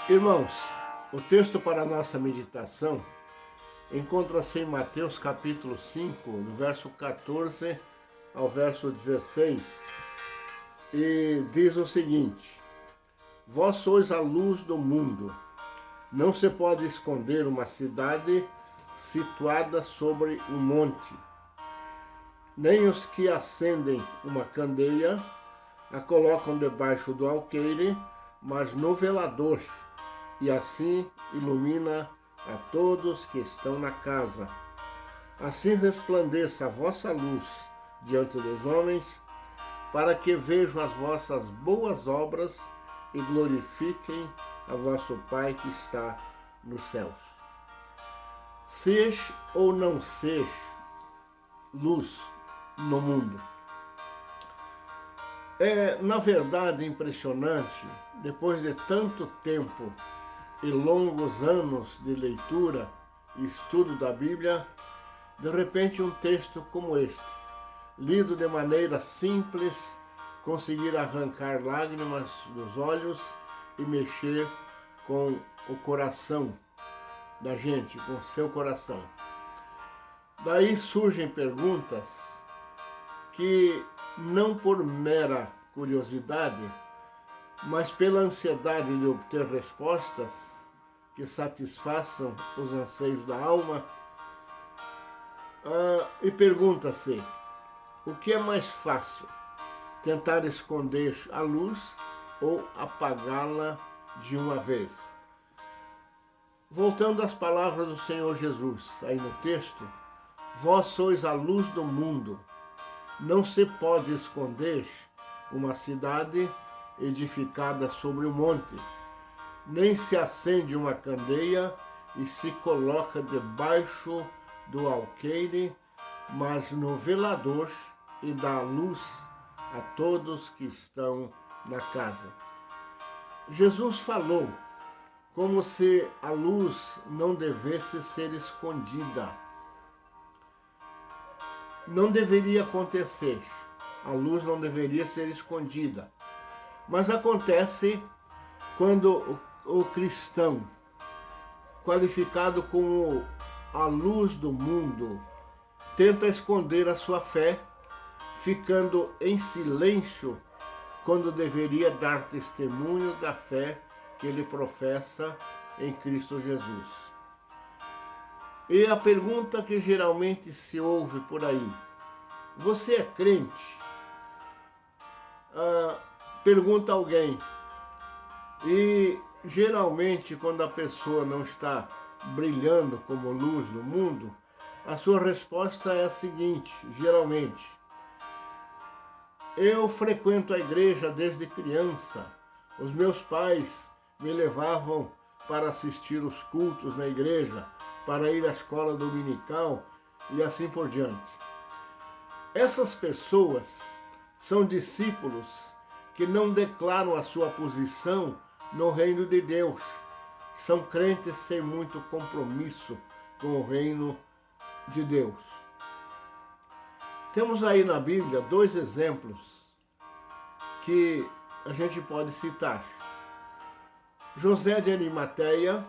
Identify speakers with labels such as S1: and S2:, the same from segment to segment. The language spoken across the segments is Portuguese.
S1: Irmãos, o texto para a nossa meditação encontra-se em Mateus capítulo 5, do verso 14 ao verso 16, e diz o seguinte: Vós sois a luz do mundo. Não se pode esconder uma cidade situada sobre um monte. Nem os que acendem uma candeia a colocam debaixo do alqueire, mas no velador, e assim ilumina a todos que estão na casa. Assim resplandeça a vossa luz diante dos homens, para que vejam as vossas boas obras e glorifiquem a vosso Pai que está nos céus. Seja ou não seja luz no mundo. É, na verdade, impressionante, depois de tanto tempo e longos anos de leitura e estudo da Bíblia, de repente um texto como este, lido de maneira simples, conseguir arrancar lágrimas dos olhos e mexer com o coração da gente, com o seu coração. Daí surgem perguntas que, não por mera curiosidade, mas pela ansiedade de obter respostas que satisfaçam os anseios da alma, e pergunta-se: o que é mais fácil, tentar esconder a luz ou apagá-la de uma vez? Voltando às palavras do Senhor Jesus, aí no texto: vós sois a luz do mundo. Não se pode esconder uma cidade edificada sobre um monte, nem se acende uma candeia e se coloca debaixo do alqueire, mas no velador, e dá luz a todos que estão na casa. Jesus falou como se a luz não devesse ser escondida. Não deveria acontecer. A luz não deveria ser escondida. Mas acontece quando o cristão, qualificado como a luz do mundo, tenta esconder a sua fé, ficando em silêncio quando deveria dar testemunho da fé que ele professa em Cristo Jesus. E a pergunta que geralmente se ouve por aí: você é crente? Pergunta alguém. E geralmente, quando a pessoa não está brilhando como luz no mundo, a sua resposta é a seguinte, geralmente: eu frequento a igreja desde criança. Os meus pais me levavam para assistir os cultos na igreja, para ir à escola dominical e assim por diante. Essas pessoas são discípulos que não declaram a sua posição no reino de Deus. São crentes sem muito compromisso com o reino de Deus. Temos aí na Bíblia dois exemplos que a gente pode citar: José de Arimateia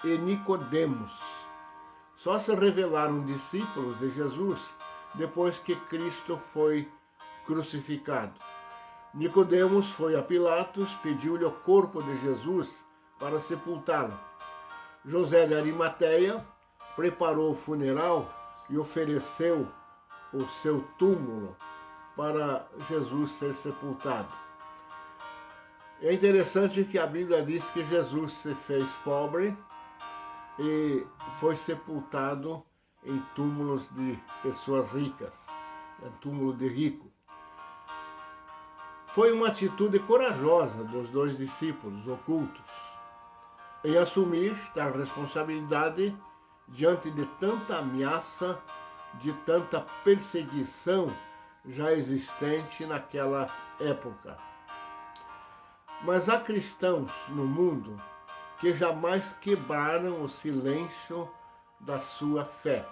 S1: e Nicodemos. Só se revelaram discípulos de Jesus depois que Cristo foi crucificado. Nicodemos foi a Pilatos, pediu-lhe o corpo de Jesus para sepultá-lo. José de Arimateia preparou o funeral e ofereceu o seu túmulo para Jesus ser sepultado. É interessante que a Bíblia diz que Jesus se fez pobre e foi sepultado em túmulos de pessoas ricas, em túmulo de rico. Foi uma atitude corajosa dos dois discípulos ocultos em assumir a responsabilidade diante de tanta ameaça, de tanta perseguição já existente naquela época. Mas há cristãos no mundo que jamais quebraram o silêncio da sua fé.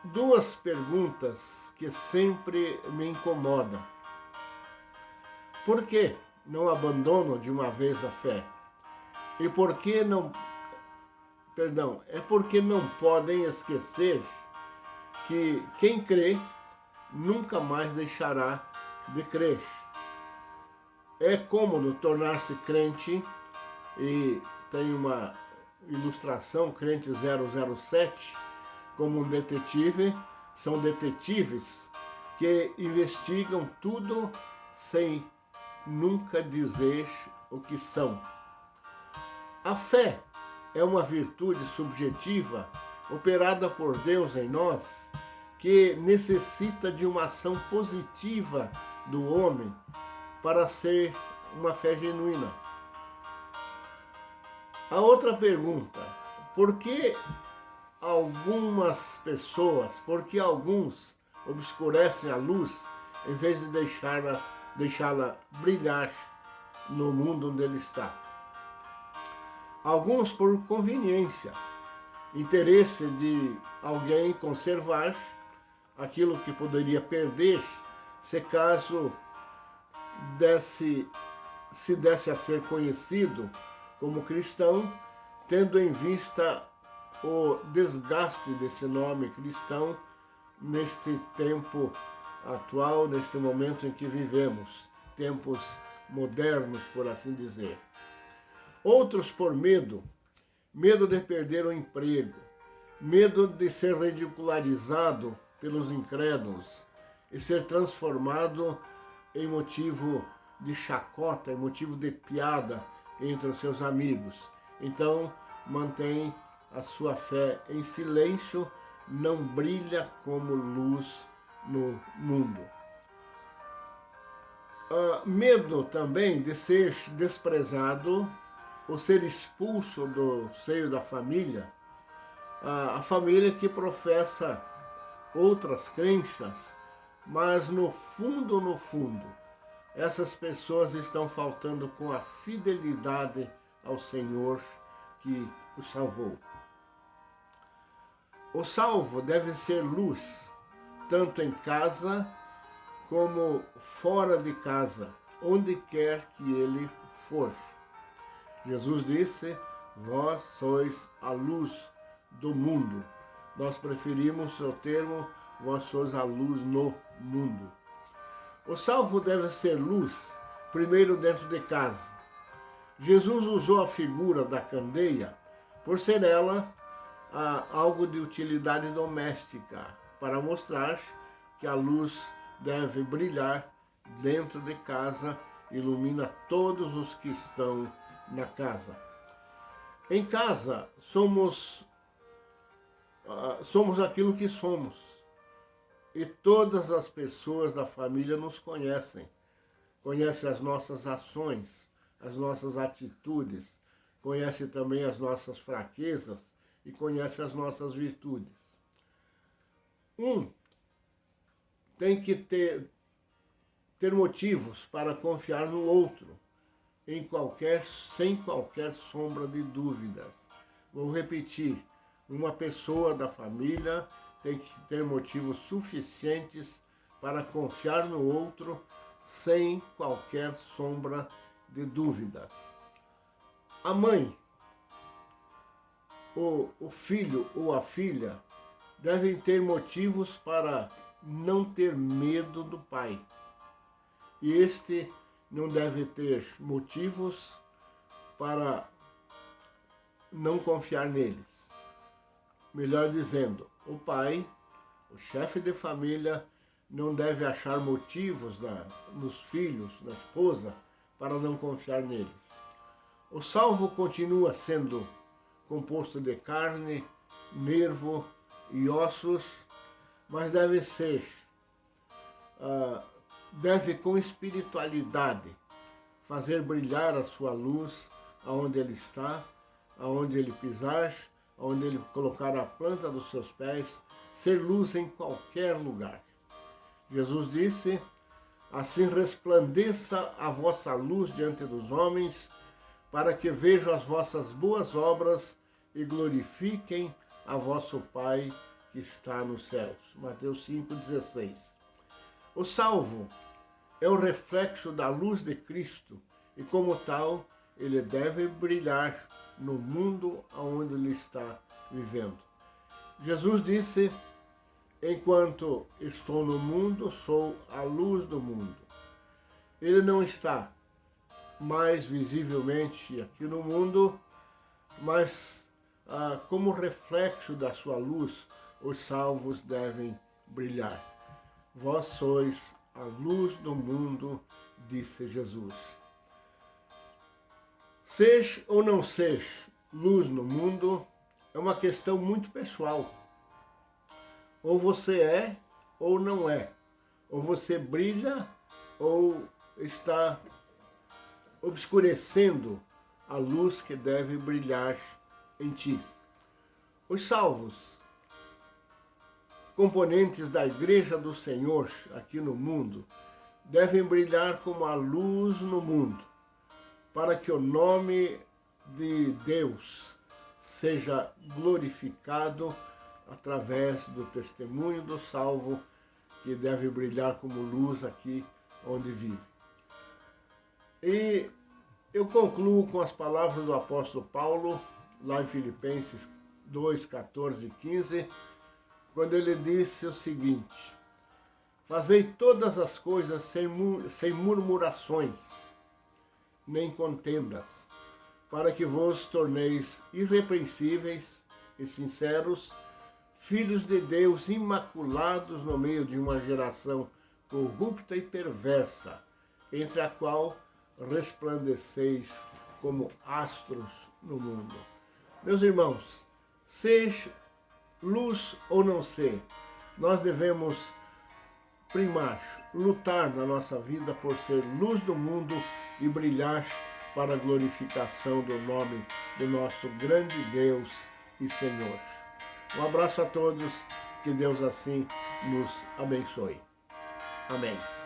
S1: Duas perguntas que sempre me incomodam. Por que não abandonam de uma vez a fé? E porque não, é porque não podem esquecer que quem crê nunca mais deixará de crer. É cômodo tornar-se crente, e tem uma ilustração, crente 007, como um detetive. São detetives que investigam tudo sem nunca dizer o que são. A fé é uma virtude subjetiva operada por Deus em nós, que necessita de uma ação positiva do homem para ser uma fé genuína. A outra pergunta: por que algumas pessoas, por que alguns obscurecem a luz em vez de deixá-la brilhar no mundo onde ele está? Alguns por conveniência, interesse de alguém conservar aquilo que poderia perder se caso se desse a ser conhecido como cristão, tendo em vista o desgaste desse nome cristão neste tempo atual, neste momento em que vivemos, tempos modernos, por assim dizer. Outros por medo de perder o emprego, medo de ser ridicularizado pelos incrédulos e ser transformado em motivo de chacota, em motivo de piada entre os seus amigos. Então, mantém a sua fé em silêncio, não brilha como luz no mundo. Medo também de ser desprezado ou ser expulso do seio da família, a família que professa outras crenças, mas no fundo, essas pessoas estão faltando com a fidelidade ao Senhor que o salvou. O salvo deve ser luz, tanto em casa como fora de casa, onde quer que ele for. Jesus disse: vós sois a luz do mundo. Nós preferimos o termo vós sois a luz no mundo. O salvo deve ser luz, primeiro dentro de casa. Jesus usou a figura da candeia por ser ela algo de utilidade doméstica, para mostrar que a luz deve brilhar dentro de casa, ilumina todos os que estão na casa. Em casa, somos aquilo que somos. E todas as pessoas da família nos conhecem. Conhecem as nossas ações, as nossas atitudes, conhecem também as nossas fraquezas e conhecem as nossas virtudes. Tem que ter motivos para confiar no outro, sem qualquer sombra de dúvidas. Vou repetir: uma pessoa da família tem que ter motivos suficientes para confiar no outro sem qualquer sombra de dúvidas. A mãe, o filho ou a filha devem ter motivos para não ter medo do pai. E este não deve ter motivos para não confiar neles. Melhor dizendo, o pai, o chefe de família, não deve achar motivos nos filhos, na esposa, para não confiar neles. O salvo continua sendo composto de carne, nervo e ossos, mas deve com espiritualidade fazer brilhar a sua luz aonde ele está, aonde ele pisar, aonde ele colocar a planta dos seus pés, ser luz em qualquer lugar. Jesus disse: assim resplandeça a vossa luz diante dos homens, para que vejam as vossas boas obras e glorifiquem a vosso Pai que está nos céus. Mateus 5,16. O salvo é o reflexo da luz de Cristo e, como tal, ele deve brilhar no mundo onde ele está vivendo. Jesus disse: enquanto estou no mundo, sou a luz do mundo. Ele não está mais visivelmente aqui no mundo, mas como reflexo da sua luz, os salvos devem brilhar. Vós sois a luz do mundo, disse Jesus. Seja ou não seja luz no mundo é uma questão muito pessoal. Ou você é ou não é. Ou você brilha ou está obscurecendo a luz que deve brilhar em ti. Os salvos, componentes da Igreja do Senhor aqui no mundo, devem brilhar como a luz no mundo, para que o nome de Deus seja glorificado através do testemunho do salvo, que deve brilhar como luz aqui onde vive. E eu concluo com as palavras do apóstolo Paulo, lá em Filipenses 2, 14 e 15, quando ele disse o seguinte: fazei todas as coisas sem murmurações, nem contendas, para que vos torneis irrepreensíveis e sinceros, filhos de Deus imaculados no meio de uma geração corrupta e perversa, entre a qual resplandeceis como astros no mundo. Meus irmãos, seja luz ou não ser, nós devemos primar, lutar na nossa vida por ser luz do mundo e brilhar para a glorificação do nome do nosso grande Deus e Senhor. Um abraço a todos, que Deus assim nos abençoe. Amém.